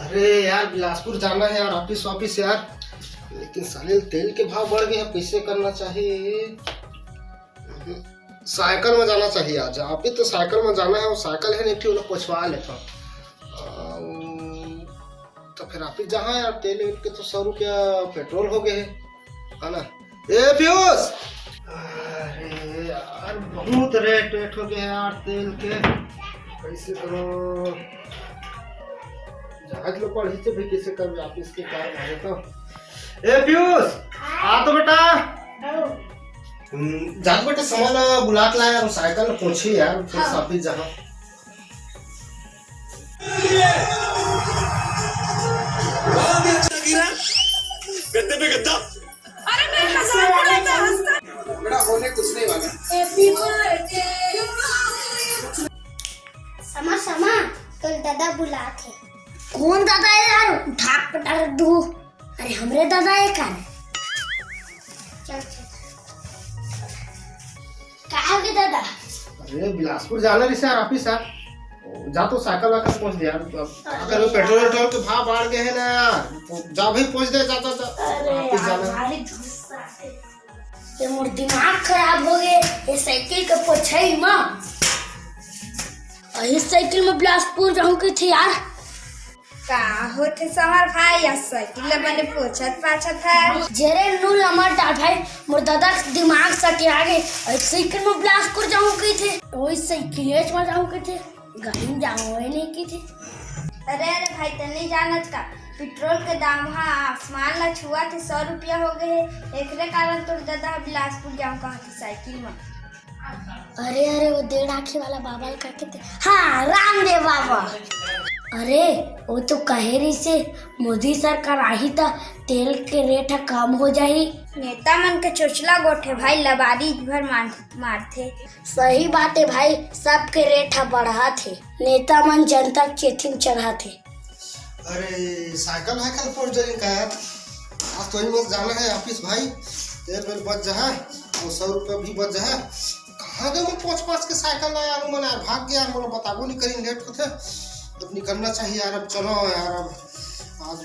अरे यार बिलासपुर जाना है यार, ऑफिस वापिस यार। लेकिन साले तेल के भाव बढ़ गए हैं, कैसे करना चाहिए। साइकिल में जाना चाहिए आज, आप ही तो साइकिल में जाना है। वो साइकिल है नहीं थी, वो लोग पहुँचवा लेता। तो फिर ऑफिस जहाँ यार, तेल के तो 100 रुपया पेट्रोल हो गए है ना। ए पीयूष, अरे यार बहुत रेट हो गए हैं यार तेल के, कैसे करो। जहाज लोग पढ़ी से भी कैसे कर ऑफिस के काम आए तो। ए पीयूष आ तो बेटा। जाके बेटा सामान बुला के लाया, साइकिल में पहुंची यार फिर ऑफिस जहाँ। गद्दे पे गद्दा। अरे मैं मजाक उड़ाता हूं। बड़ा होने कुछ नहीं वाला। समा समा कल दादा बुलाते। कौन दादा है यार, उठा पटा दो। अरे हमरे दादा है का। चल चल कहाँ गए दादा? अरे बिलासपुर जाना रिसे यार ऑफिस यार, जा तो साइकिल वाइकिल पहुंच दे यार। अगर पेट्रोल के भाव बढ़ गए हैं ना यार, जा भाई पहुंच दे, जा ऑफिस जाना। ये मोर दिमाग खराब हो गए, ये साइकिल के पोछई मां। इस साइकिल में बिलासपुर जाऊं के थे यार। का होते समर भाई, या साइकिल बने पोछत पाछत है। जेरे नू लमर डा भाई, मोर दादा दिमाग सके आगे। इस साइकिल में बिलासपुर जाऊं के थे, वही साइकिल में जाऊं के थे, गाड़ी में जाऊं नहीं की थे। अरे भाई तने जानत का, पेट्रोल के दाम आसमान ला छुआ थे, 100 रुपया हो गए। एकरे कारण तोर दादा बिलासपुर जाऊं कहा थी साइकिल में। अरे वो 1.5 आँखी वाला बाबा कहते थे, हाँ रामदेव बाबा। अरे वो तो कहे रही से मोदी सरकार आई था, तेल के रेट कम हो जाही। नेता मन के चोचला गोठे भाई, लबारी भर मारथे। सही बात है भाई, सबके रेट बढ़ा थे, नेता मन जनता के चेथिन चढ़ा थे। अरे साइकिल वाइकिल पहुंच जाए का यार, आज तो ही जाना है ऑफिस भाई। तेल वेल बच जा, और 100 रुपया भी बच जा। कहाँ गए मैं पहुँच के साइकिल लाया यार, मैंने भाग गया, मुझे बताबो नहीं करी, लेट को थे। अब निकलना चाहिए यार, अब चलो यार, अब आज